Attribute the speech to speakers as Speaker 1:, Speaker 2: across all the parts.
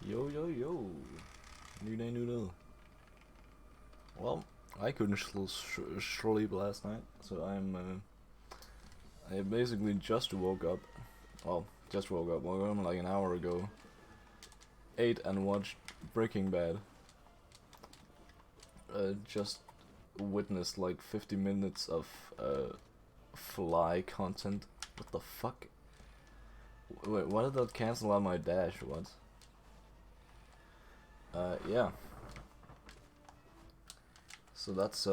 Speaker 1: Yo, yo, yo. New day, new day. Well, I couldn't sleep last night, so I basically just woke up. Well, just woke up. Woke up like an hour ago. Ate and watched Breaking Bad. Just witnessed like 50 minutes of fly content. What the fuck? Wait, why did that cancel out my dash? What? Yeah. So that's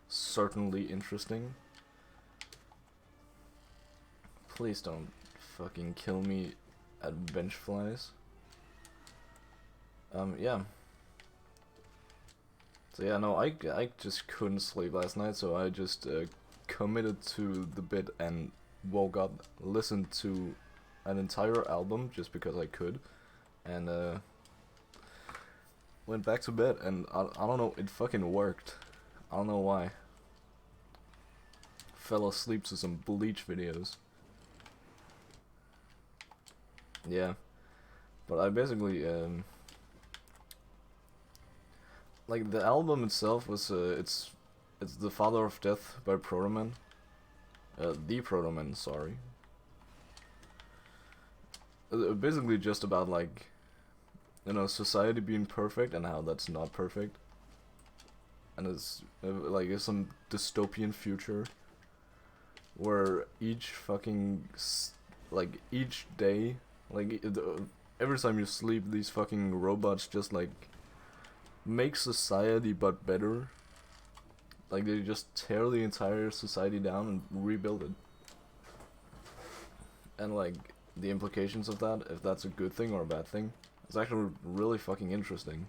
Speaker 1: certainly interesting. Please don't fucking kill me at bench flies. Yeah. So yeah, no, I just couldn't sleep last night, so I just committed to the bit and woke up, listened to an entire album just because I could, and went back to bed, and I don't know, it fucking worked. I don't know why. Fell asleep to some Bleach videos. Yeah, but I basically like the album itself was it's The Father of Death by Protoman. The Protoman, sorry. Basically just about like, you know, society being perfect and how that's not perfect. And it's like it's some dystopian future where each fucking like each day, like every time you sleep, these fucking robots just like make society but better. Like they just tear the entire society down and rebuild it. And like the implications of that, if that's a good thing or a bad thing, it's actually really fucking interesting.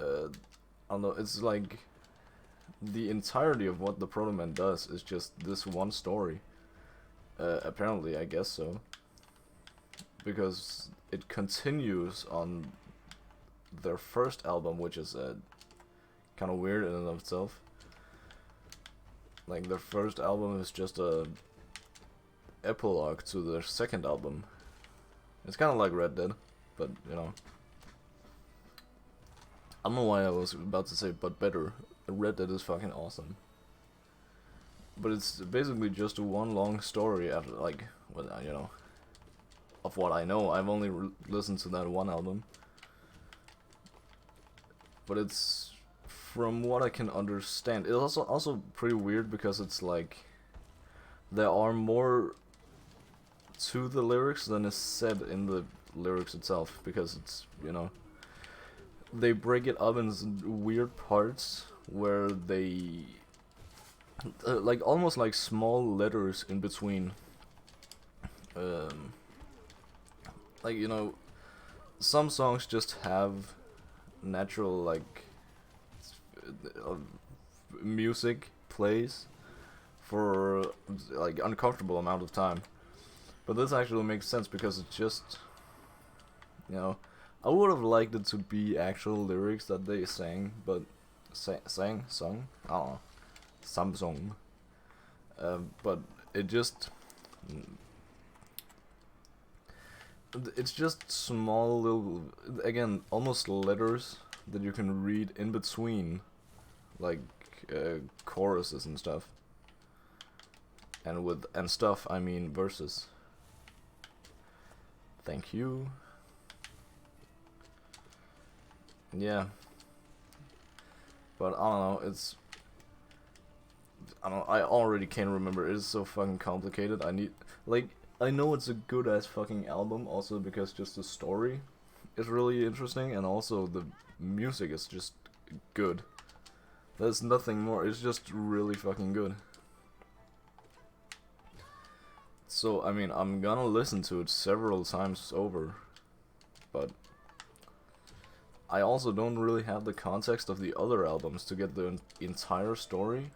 Speaker 1: I don't know, it's like the entirety of what the Protoman does is just this one story. Apparently, I guess so. Because it continues on their first album, which is kind of weird in and of itself. Like their first album is just a epilogue to their second album. It's kind of like Red Dead, but you know. I don't know why I was about to say but better. Red Dead is fucking awesome. But it's basically just one long story after, like, well, you know, of what I know. I've only listened to that one album. But it's, from what I can understand, it's also pretty weird because it's like, there are more to the lyrics than is said in the lyrics itself, because it's, you know, they break it up in weird parts where they like almost like small letters in between. Like, you know, some songs just have natural like music plays for like uncomfortable amount of time, but this actually makes sense because it's just, you know, I would have liked it to be actual lyrics that they sang, but sung, I don't know, Samsung. But it just, it's just small little, again, almost letters that you can read in between, like choruses and stuff. And with stuff, I mean verses. Thank you. Yeah. But I don't know, it's, I don't know, I already can't remember. It is so fucking complicated. I need, like, I know it's a good ass fucking album also because just the story is really interesting and also the music is just good. There's nothing more, it's just really fucking good. So, I mean, I'm gonna listen to it several times over, but I also don't really have the context of the other albums to get the entire story.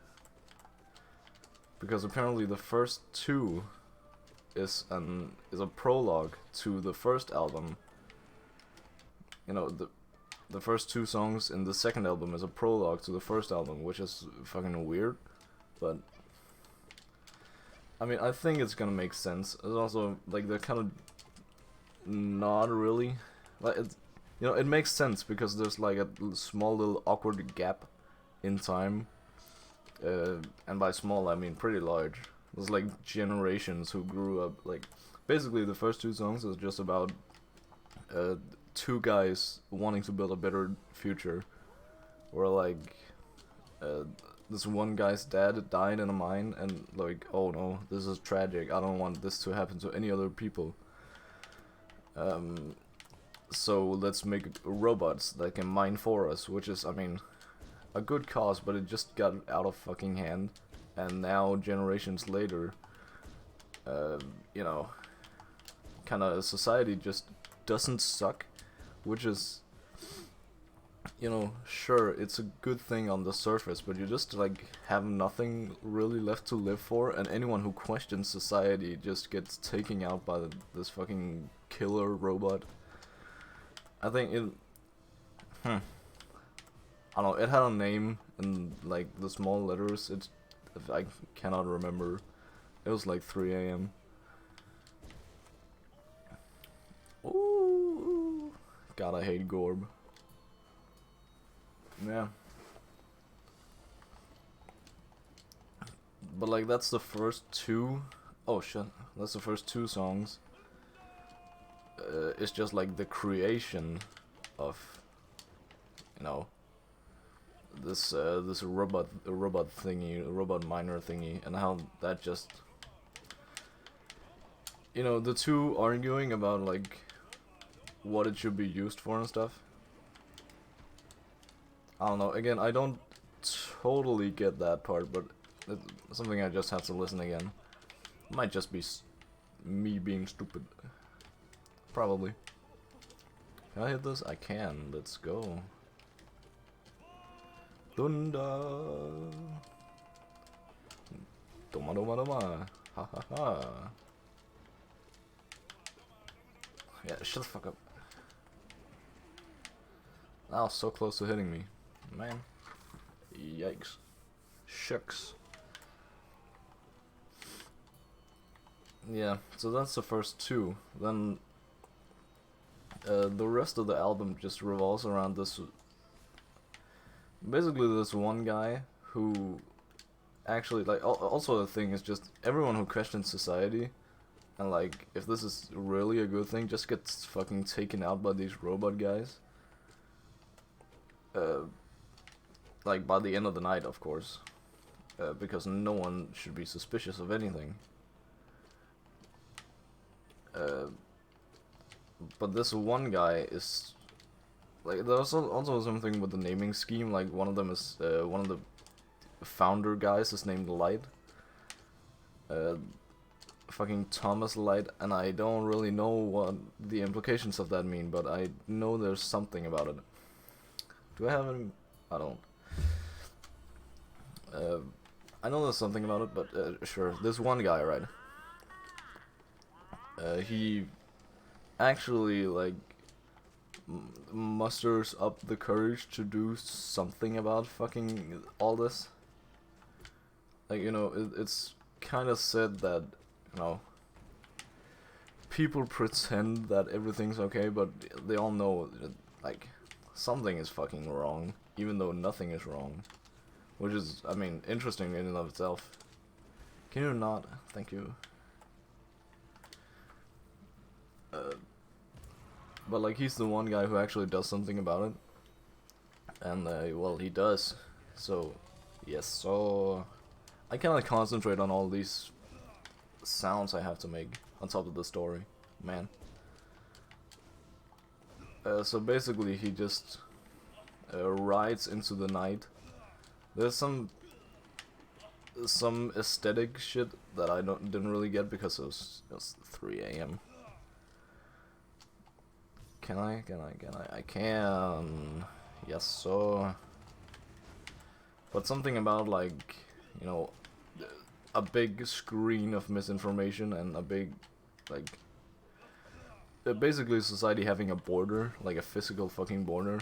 Speaker 1: Because apparently the first two is a prologue to the first album. You know, the first two songs in the second album is a prologue to the first album, which is fucking weird, but I mean, I think it's gonna make sense. It's also like they're kind of not really Like it's, you know, it makes sense because there's like a small little awkward gap in time, and by small I mean pretty large. There's like generations who grew up like. Basically, the first two songs is just about uh, two guys wanting to build a better future, where like uh, this one guy's dad died in a mine, and like, oh no, this is tragic. I don't want this to happen to any other people. So let's make robots that can mine for us, which is, I mean, a good cause, but it just got out of fucking hand, and now generations later, you know, kind of society just doesn't suck, which is, you know, sure, it's a good thing on the surface, but you just like have nothing really left to live for, and anyone who questions society just gets taken out by this fucking killer robot. I think it, I don't know, it had a name in like the small letters. It's, I cannot remember. It was like 3 a.m. Ooh, God, I hate Gorb. Yeah. But like that's the first two. Oh shit, that's the first two songs. It's just like the creation of, you know, this this robot thingy, robot miner thingy, and how that just, you know, the two arguing about like what it should be used for and stuff. I don't know. Again, I don't totally get that part, but it's something I just have to listen again. It might just be me being stupid. Probably. Can I hit this? I can. Let's go. Dunda. Doma doma doma. Ha ha ha. Yeah, shut the fuck up. Oh, so close to hitting me. Man. Yikes. Shucks. Yeah, so that's the first two. Then the rest of the album just revolves around this. Basically, this one guy who actually, like, also the thing is just everyone who questions society and like if this is really a good thing just gets fucking taken out by these robot guys. Like by the end of the night, of course, because no one should be suspicious of anything. But this one guy is like, there's also something with the naming scheme. Like one of them is one of the founder guys is named Light. Fucking Thomas Light, and I don't really know what the implications of that mean, but I know there's something about it. Do I have any? I don't. I know there's something about it, but sure. This one guy, right? He actually like musters up the courage to do something about fucking all this. Like, you know, it's kind of said that, you know, people pretend that everything's okay, but they all know that, like, something is fucking wrong, even though nothing is wrong. Which is, I mean, interesting in and of itself. Can you not? Thank you. But like, he's the one guy who actually does something about it. And well, he does. So yes, so I cannot concentrate on all these sounds I have to make on top of the story, man. So basically he just rides into the night. There's some aesthetic shit that I didn't really get because it was 3 a.m. Can I? I can. Yes, so. But something about, like, you know, a big screen of misinformation and a big, like, basically society having a border, like a physical fucking border.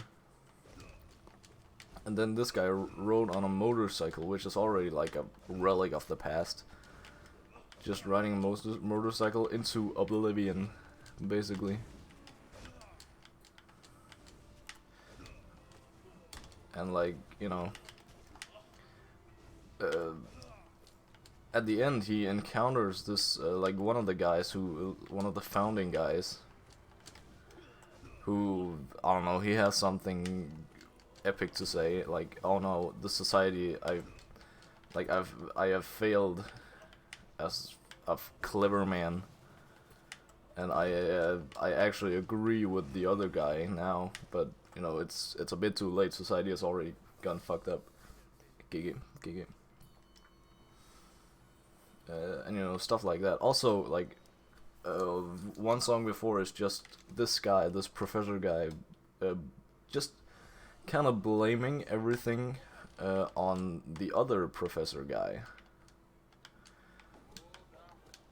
Speaker 1: And then this guy rode on a motorcycle, which is already like a relic of the past. Just riding a motorcycle into oblivion, basically. and like, you know, at the end he encounters this like one of the guys one of the founding guys who, I don't know, he has something epic to say, like, oh no, the society I have failed as a clever man, and I actually agree with the other guy now, but you know, it's a bit too late. Society has already gone fucked up. GG. And you know, stuff like that. Also, like, one song before is just this guy, this professor guy, just kind of blaming everything on the other professor guy.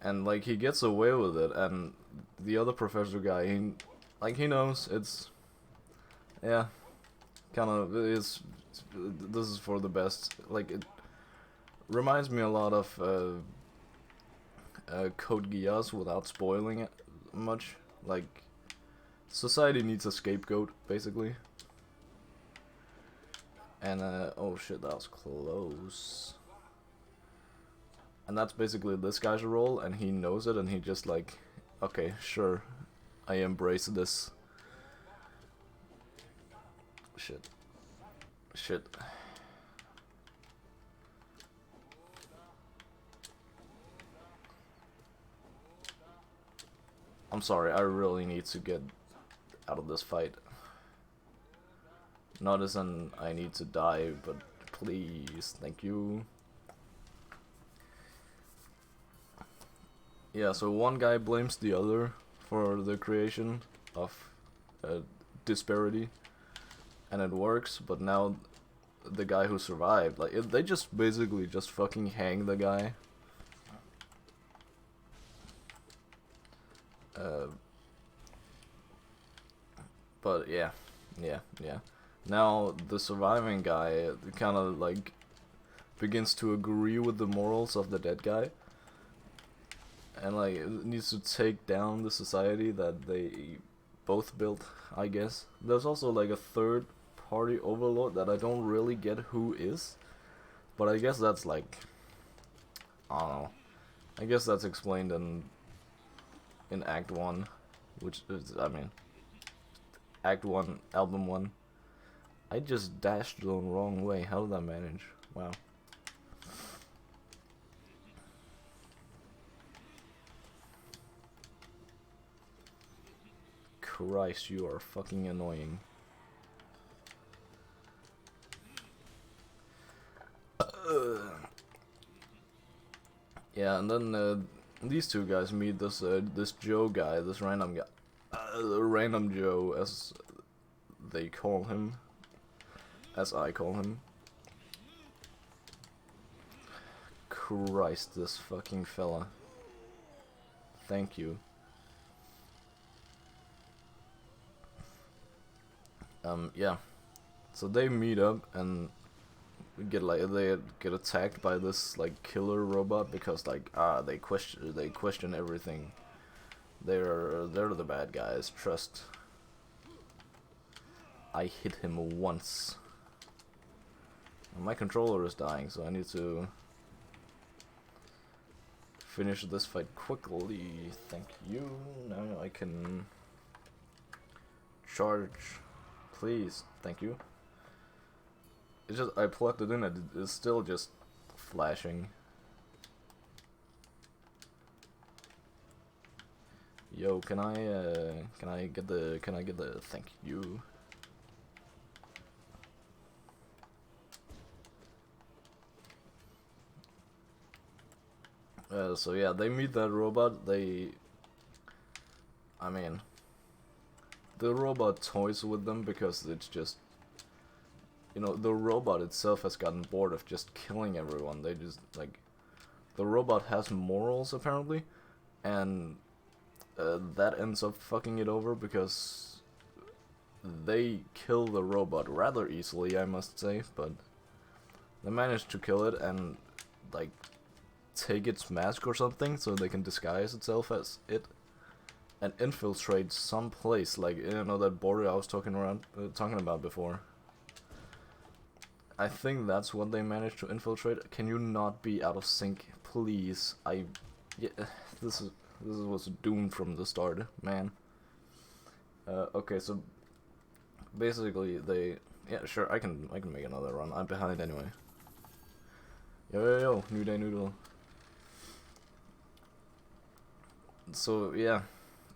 Speaker 1: And like, he gets away with it, and the other professor guy, he knows it's, yeah, kind of is. This is for the best. Like, it reminds me a lot of Code Geass without spoiling it much. Like, society needs a scapegoat, basically. And oh shit, that was close. And that's basically this guy's role, and he knows it, and he just like, okay, sure, I embrace this. Shit. I'm sorry, I really need to get out of this fight. Not as in I need to die, but please, thank you. Yeah, so one guy blames the other for the creation of disparity, and it works, but now the guy who survived, like, they just basically just fucking hang the guy. But yeah. Now the surviving guy kind of like begins to agree with the morals of the dead guy, and like needs to take down the society that they both built, I guess. There's also like a third party overlord that I don't really get who is, but I guess that's like, I don't know, I guess that's explained in Act 1, which is, I mean, Act 1, Album 1. I just dashed the wrong way. How did I manage? Wow. Christ, you are fucking annoying. Yeah, and then these two guys meet this this Joe guy, this random guy, random Joe, as they call him, as I call him. Christ, this fucking fella. Thank you. Yeah. So they meet up and they get attacked by this like killer robot because like they question everything. They're the bad guys. Trust. I hit him once. My controller is dying, so I need to finish this fight quickly. Thank you. Now I can charge. Please. Thank you. It's just, I plugged it in, it's still just flashing. Yo, can I get the thank you? So yeah, they meet that robot, I mean, the robot toys with them because it's just, you know, the robot itself has gotten bored of just killing everyone. They just, like, the robot has morals apparently, and that ends up fucking it over because they kill the robot rather easily, I must say, but they managed to kill it and, like, take its mask or something so they can disguise itself as it and infiltrate some place, like, you know, that border I was talking about before. I think that's what they managed to infiltrate. Can you not be out of sync, please? Yeah, this was doomed from the start, man. Okay, so basically yeah, sure, I can make another run. I'm behind anyway. Yo, new day, noodle. So yeah,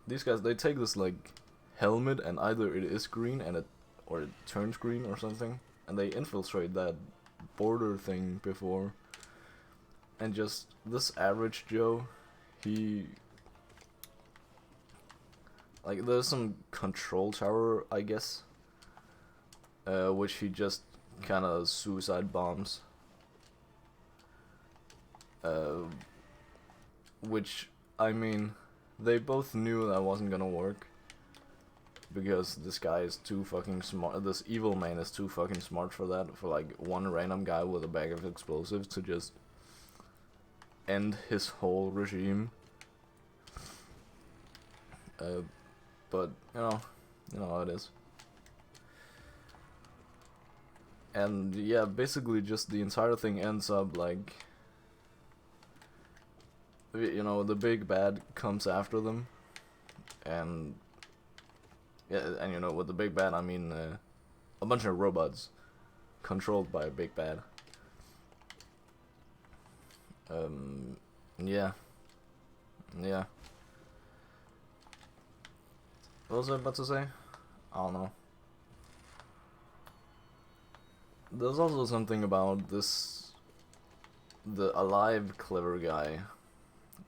Speaker 1: these guys, they take this like helmet, and either it is green or it turns green or something, and they infiltrate that border thing before, and just this average Joe, he like, there's some control tower, I guess, which he just kind of suicide bombs, which, I mean, they both knew that wasn't gonna work, because this guy is too fucking smart. This evil man is too fucking smart for that. For like one random guy with a bag of explosives to just end his whole regime. But you know how it is. And yeah, basically just the entire thing ends up like, you know, the big bad comes after them, and yeah, and you know, with the big bad I mean a bunch of robots controlled by a big bad. Yeah. What was I about to say? I don't know. There's also something about this, the alive clever guy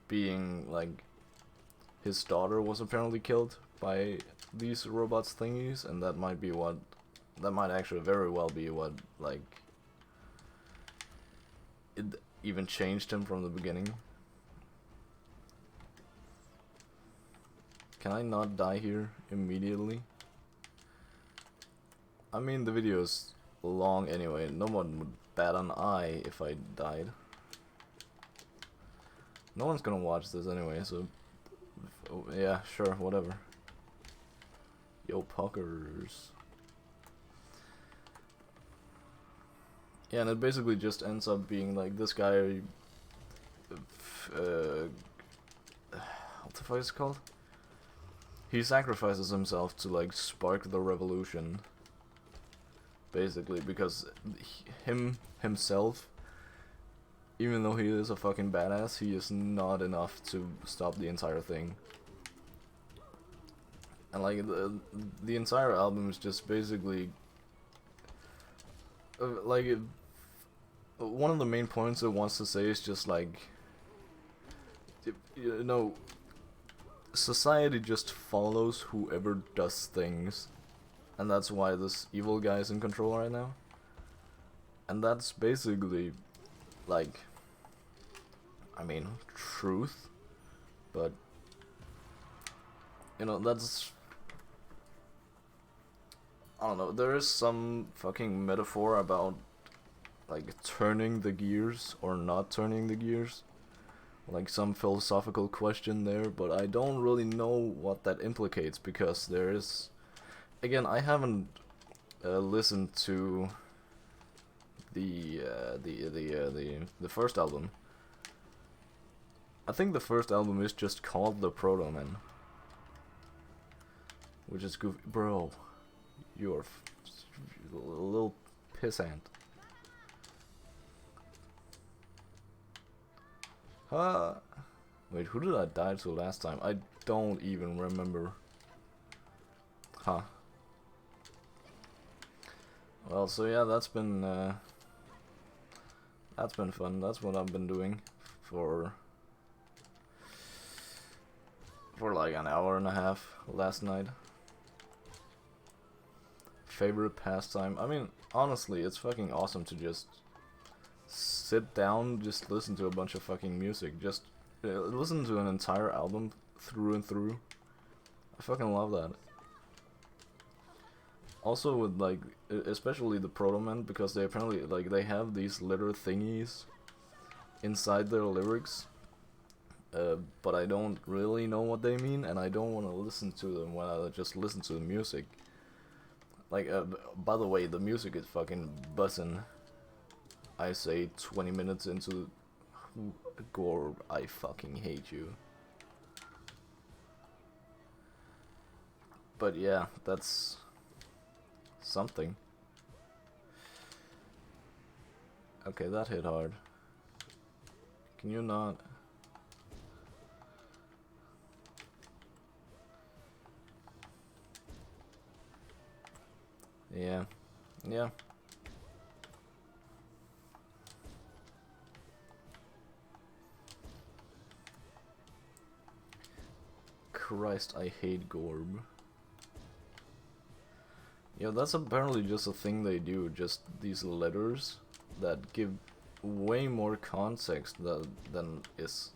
Speaker 1: being like, his daughter was apparently killed by these robots thingies, and that might actually very well be what, like, it even changed him from the beginning. Can I not die here immediately? I mean, the video is long anyway. No one would bat an eye if I died. No one's gonna watch this anyway, so yeah, sure, whatever. Yo, puckers. Yeah, and it basically just ends up being like, this guy, what the fuck is it called? He sacrifices himself to like spark the revolution, basically, because himself, even though he is a fucking badass, he is not enough to stop the entire thing. And like, the entire album is just basically like, one of the main points it wants to say is just like, you know, society just follows whoever does things, and that's why this evil guy is in control right now. And that's basically, like, I mean, truth, but, you know, that's, I don't know, there is some fucking metaphor about, like, turning the gears or not turning the gears. Like, some philosophical question there, but I don't really know what that implicates, because there is, again, I haven't listened to the first album. I think the first album is just called The Proto Man, which is goofy. Bro, you're a little pissant. Wait, who did I die to last time? I don't even remember. Huh. Well, so yeah, that's been fun. That's what I've been doing for like an hour and a half last night. Favorite pastime? I mean, honestly, it's fucking awesome to just sit down, just listen to a bunch of fucking music, just listen to an entire album through and through. I fucking love that. Also with, like, especially the Proto Men, because they apparently, like, they have these letter thingies inside their lyrics, but I don't really know what they mean, and I don't want to listen to them when I just listen to the music. Like, by the way, the music is fucking bussin'. I say 20 minutes into Gorb, I fucking hate you. But yeah, that's something. Okay, that hit hard. Can you not? Yeah. Yeah. Christ, I hate Gorb. Yeah, that's apparently just a thing they do, just these letters that give way more context than is...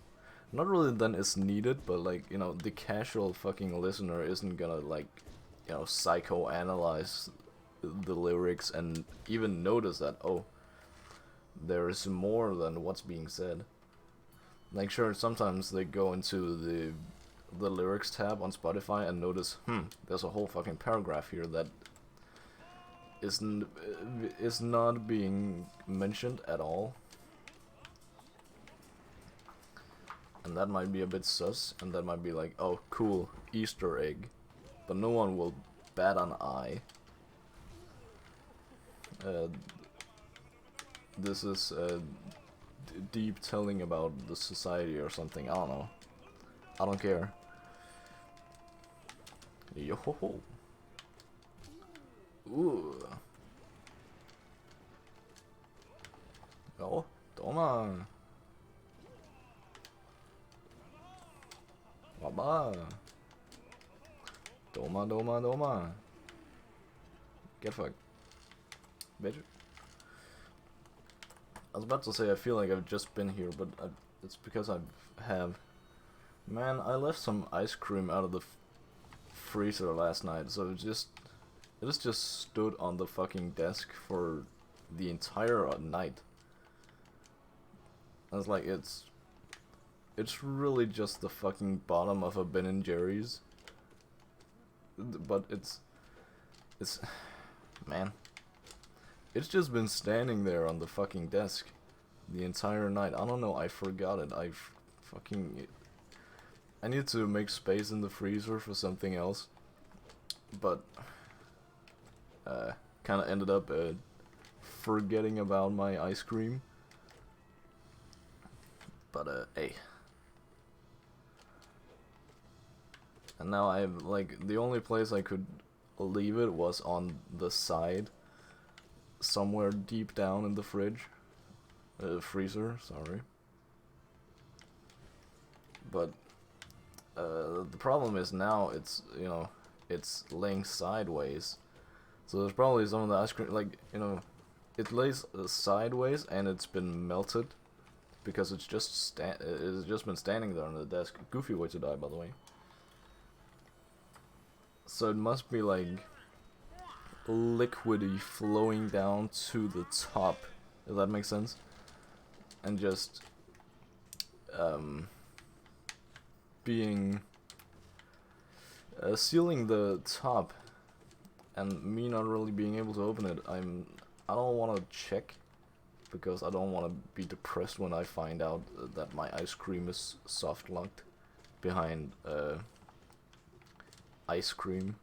Speaker 1: Not really than is needed, but like, you know, the casual fucking listener isn't gonna like, you know, psychoanalyze the lyrics and even notice that, oh, there is more than what's being said. Like, sure, sometimes they go into the lyrics tab on Spotify and notice, there's a whole fucking paragraph here that is not being mentioned at all. And that might be a bit sus, and that might be like, oh, cool, Easter egg. But no one will bat an eye. This is deep telling about the society or something, I don't know. I don't care. Yo ho ho. Ooh. Ja, toma. Baba. Toma, toma, toma. Get fucked. Bitch. I was about to say I feel like I've just been here, but it's because I have. Man, I left some ice cream out of the freezer last night, so it just stood on the fucking desk for the entire night. I was like, it's really just the fucking bottom of a Ben and Jerry's, but it's man, it's just been standing there on the fucking desk the entire night. I don't know, I forgot it. I need to make space in the freezer for something else, but kind of ended up forgetting about my ice cream. But hey. And now I have, like, the only place I could leave it was on the side, somewhere deep down in the freezer, sorry. But the problem is now it's, you know, it's laying sideways, so there's probably some of the ice cream, like, you know, it lays sideways and it's been melted because it's just been standing there on the desk. Goofy way to die, by the way. So it must be like liquidy flowing down to the top, if that makes sense, and just being sealing the top, and me not really being able to open it. I don't want to check because I don't want to be depressed when I find out that my ice cream is soft locked behind ice cream.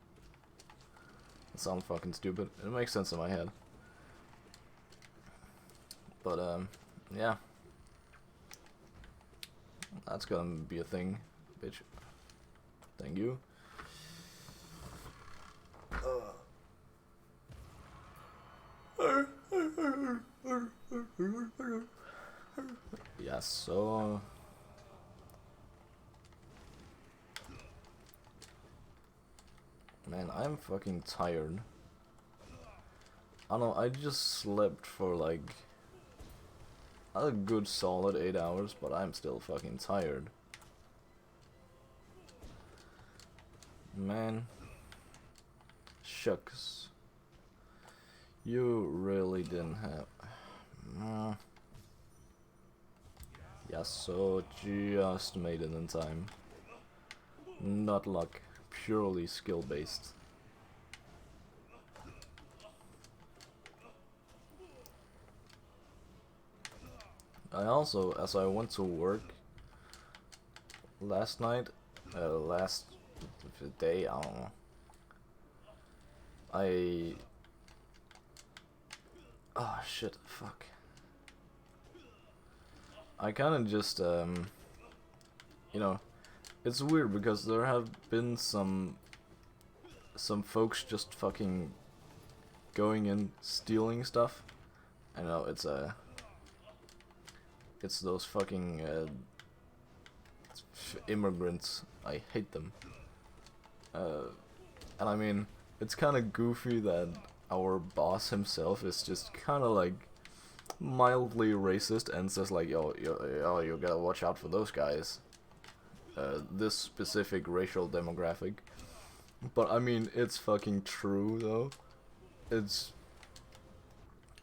Speaker 1: It sounds fucking stupid. It makes sense in my head. But yeah, that's gonna be a thing, bitch. Thank you. Yeah, so man, I'm fucking tired. I don't know, I just slept for like a good solid 8 hours, but I'm still fucking tired. Man, shucks. You really didn't have... Yeah, so just made it in time. Not luck, purely skill based. I also, as I went to work last night, last day, I don't know. Oh shit, fuck. I kind of just, you know, it's weird because there have been some folks just fucking going in stealing stuff. I know it's those fucking immigrants. I hate them. And I mean, it's kind of goofy that our boss himself is just kind of like mildly racist and says like, yo, you gotta watch out for those guys. This specific racial demographic. But I mean, it's fucking true though.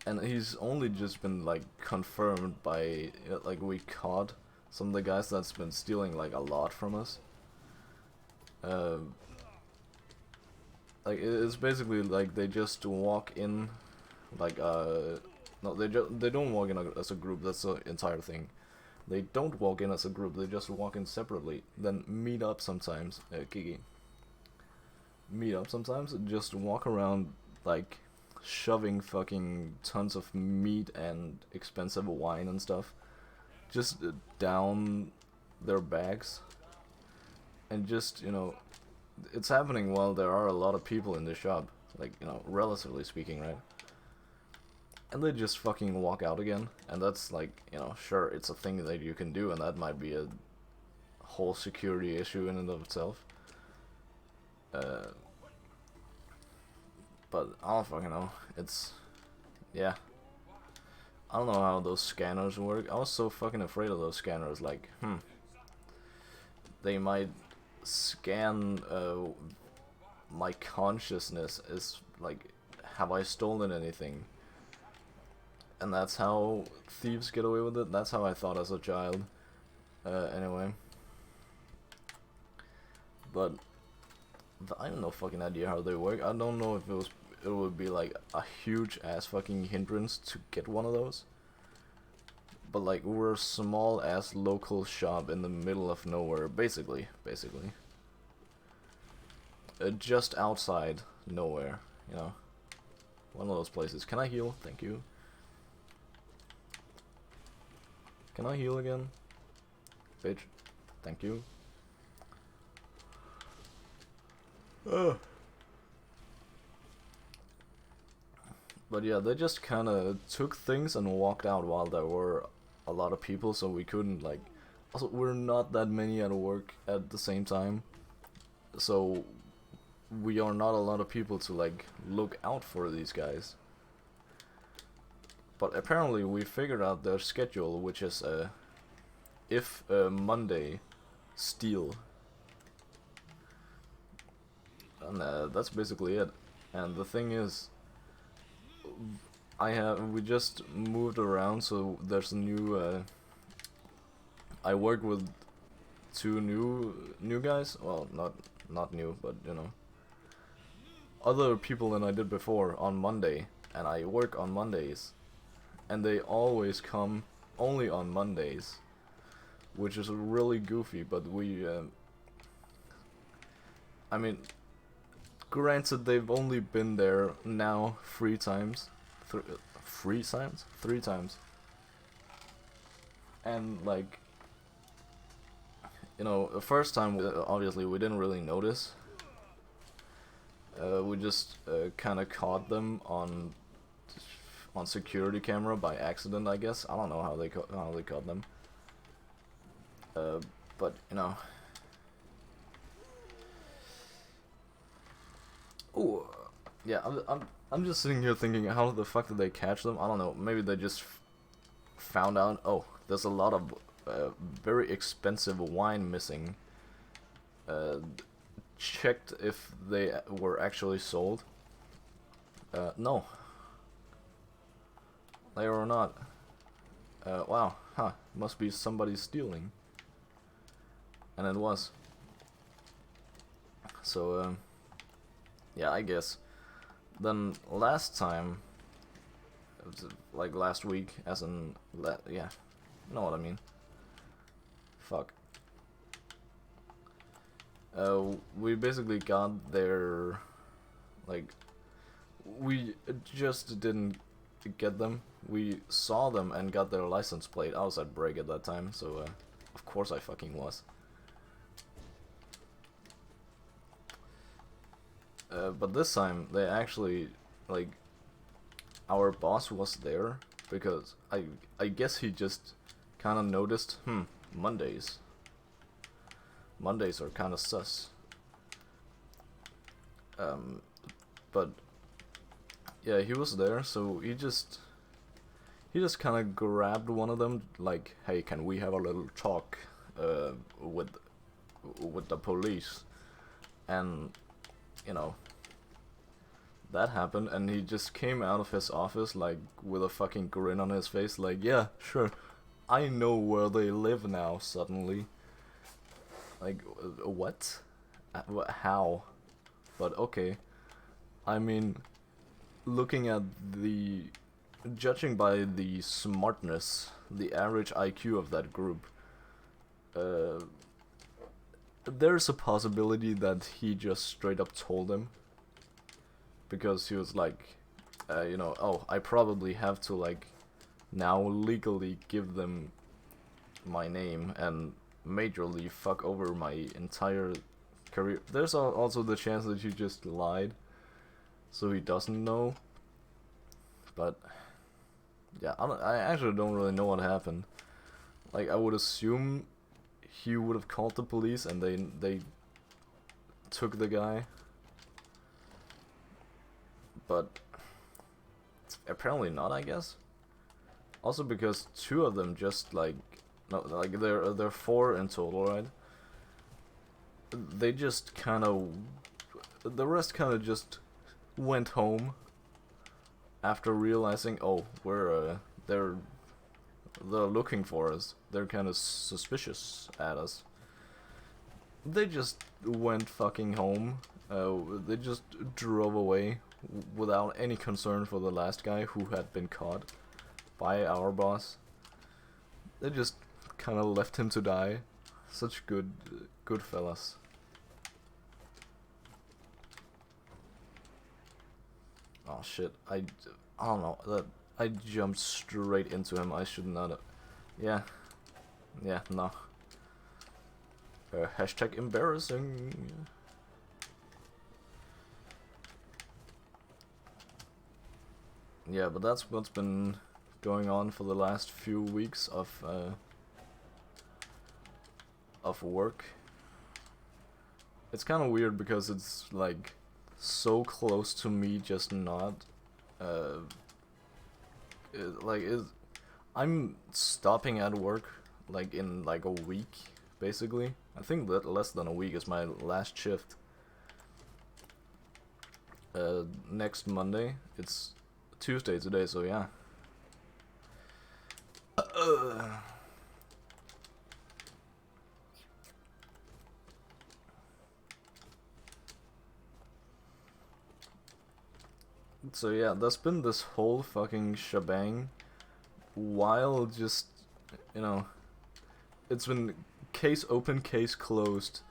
Speaker 1: And he's only just been like confirmed by like we caught some of the guys that's been stealing like a lot from us. Like it's basically like they just walk in, like no, they don't walk in as a group. That's the entire thing. They don't walk in as a group. They just walk in separately. Then meet up sometimes. Kiki. Meet up sometimes. Just walk around like shoving fucking tons of meat and expensive wine and stuff just down their bags. And just, you know, it's happening while there are a lot of people in the shop, like, you know, relatively speaking, right? And they just fucking walk out again, and that's like, you know, sure, it's a thing that you can do, and that might be a whole security issue in and of itself. But I don't fucking know. It's, yeah. I don't know how those scanners work. I was so fucking afraid of those scanners, like, they might scan my consciousness is like, have I stolen anything? And that's how thieves get away with it. That's how I thought as a child. Anyway. But I have no fucking idea how they work. I don't know if it would be like a huge ass fucking hindrance to get one of those. But like, we're a small ass local shop in the middle of nowhere, basically. Just outside nowhere, you know. One of those places. Can I heal? Thank you. Can I heal again? Bitch. Thank you. But yeah, they just kinda took things and walked out while there were a lot of people, so we couldn't like... Also, we're not that many at work at the same time, so we are not a lot of people to like look out for these guys. But apparently we figured out their schedule, which is if Monday, steal. And that's basically it. And the thing is, we just moved around, so there's a new I work with two new guys. Well, not new, but you know, other people than I did before on Monday, and I work on Mondays, and they always come only on Mondays, which is really goofy. But we, I mean, granted, they've only been there now 3 times. 3 times? 3 times. And like, you know, the first time, obviously, we didn't really notice. We just kind of caught them on security camera by accident, I guess. I don't know how they caught them. But you know. Ooh, yeah. I'm just sitting here thinking, how the fuck did they catch them? I don't know. Maybe they just found out. Oh, there's a lot of very expensive wine missing. Checked if they were actually sold. No. They were not. Wow, huh, must be somebody stealing. And it was. So, yeah, I guess. Then last time, like last week, as in, yeah, You know what I mean. Fuck. We basically got their, like, we just didn't get them. We saw them and got their license plate. I was at break at that time, so of course I fucking was. But this time they actually, like, our boss was there because I guess he just kind of noticed, Mondays are kind of sus. But yeah, he was there, so he just kind of grabbed one of them, like, hey, can we have a little talk with the police? And you know, that happened, and he just came out of his office like with a fucking grin on his face, like, yeah, sure, I know where they live now. Suddenly, like, what? How? But okay. I mean, judging by the smartness, the average IQ of that group, there's a possibility that he just straight up told him. Because he was like, oh, I probably have to, like, now legally give them my name and majorly fuck over my entire career. There's also the chance that you just lied, so he doesn't know. But yeah, I actually don't really know what happened. Like, I would assume he would have called the police and they took the guy. But apparently not, I guess. Also because two of them just, like, no, like, they're four in total, right? They just kind of, the rest kind of just went home after realizing, oh, they're looking for us. They're kind of suspicious at us. They just went fucking home. They just drove away without any concern for the last guy who had been caught by our boss. They just kind of left him to die. Such good fellas. Oh shit, I don't know, that I jumped straight into him. I should not have. Yeah, no. Hashtag embarrassing. Yeah, but that's what's been going on for the last few weeks of work. It's kind of weird because it's like so close to me just not I'm stopping at work like in like a week, basically. I think that less than a week is my last shift. Next Monday. It's Tuesday today, so yeah. So yeah, there's been this whole fucking shebang while just, it's been case open, case closed,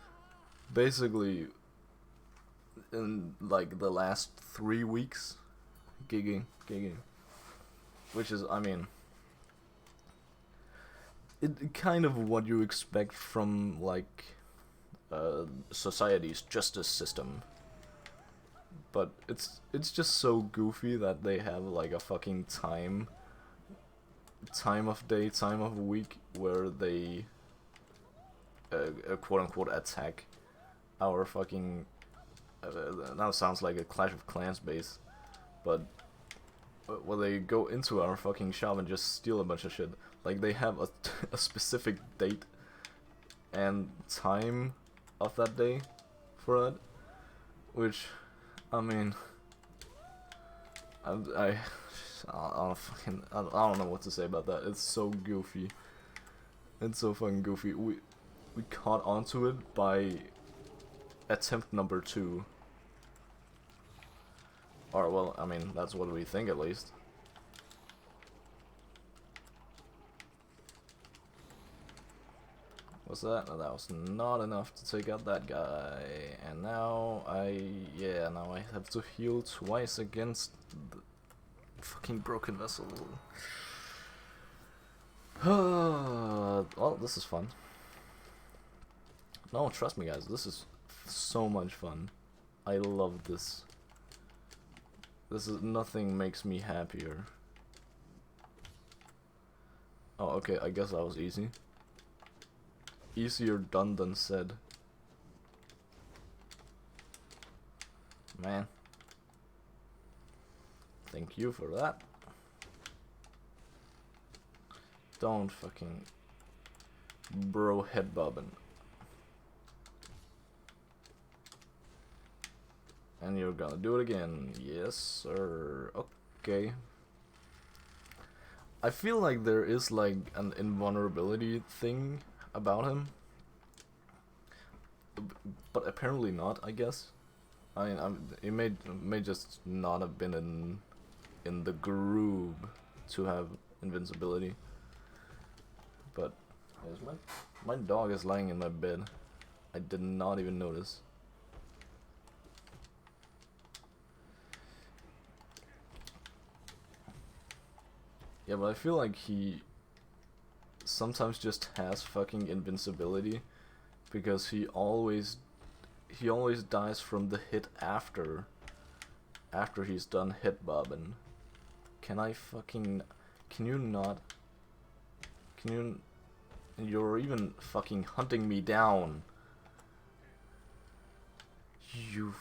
Speaker 1: basically in like the last 3 weeks, gigging, which is, I mean, it kind of what you expect from like society's justice system. But it's just so goofy that they have like a fucking time of day, time of week where they quote unquote attack our fucking now sounds like a Clash of Clans base, but where they go into our fucking shop and just steal a bunch of shit. Like, they have a specific date and time of that day for that, which, I mean, I don't know what to say about that. It's so goofy. It's so fucking goofy. We caught onto it by attempt number 2. Or, well, I mean, that's what we think at least. was that? No, that was not enough to take out that guy. And now now I have to heal twice against the fucking broken vessel. Well, this is fun. No, trust me guys, this is so much fun. I love this. Nothing makes me happier. Oh, okay, I guess that was easy. Easier done than said. Man. Thank you for that. Don't fucking bro head bobbing. And you're gonna do it again. Yes, sir. Okay. I feel like there is like an invulnerability thing about him. But apparently not, I guess. I mean, it may just not have been in the groove to have invincibility. But my dog is lying in my bed. I did not even notice. Yeah, but I feel like he sometimes just has fucking invincibility because he always dies from the hit after he's done hit bobbing. Can you not? You're even fucking hunting me down. You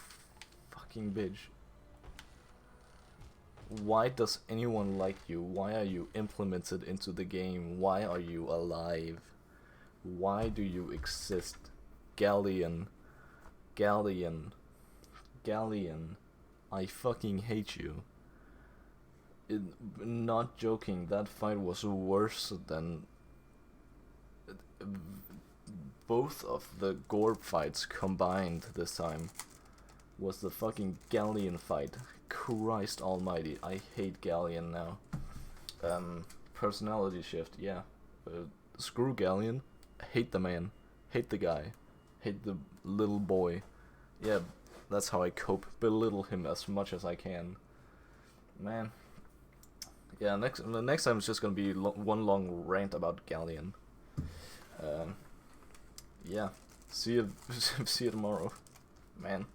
Speaker 1: fucking bitch. Why does anyone like you? Why are you implemented into the game? Why are you alive? Why do you exist? Galleon. I fucking hate you. Not joking, that fight was worse than both of the Gorb fights combined this time. Was the fucking Galleon fight. Christ almighty, I hate Galleon now. Personality shift, yeah. Screw Galleon. Hate the man. Hate the guy. Hate the little boy. Yeah, that's how I cope. Belittle him as much as I can. Man. Yeah, the next time it's just gonna be one long rant about Galleon. Yeah. See you tomorrow. Man.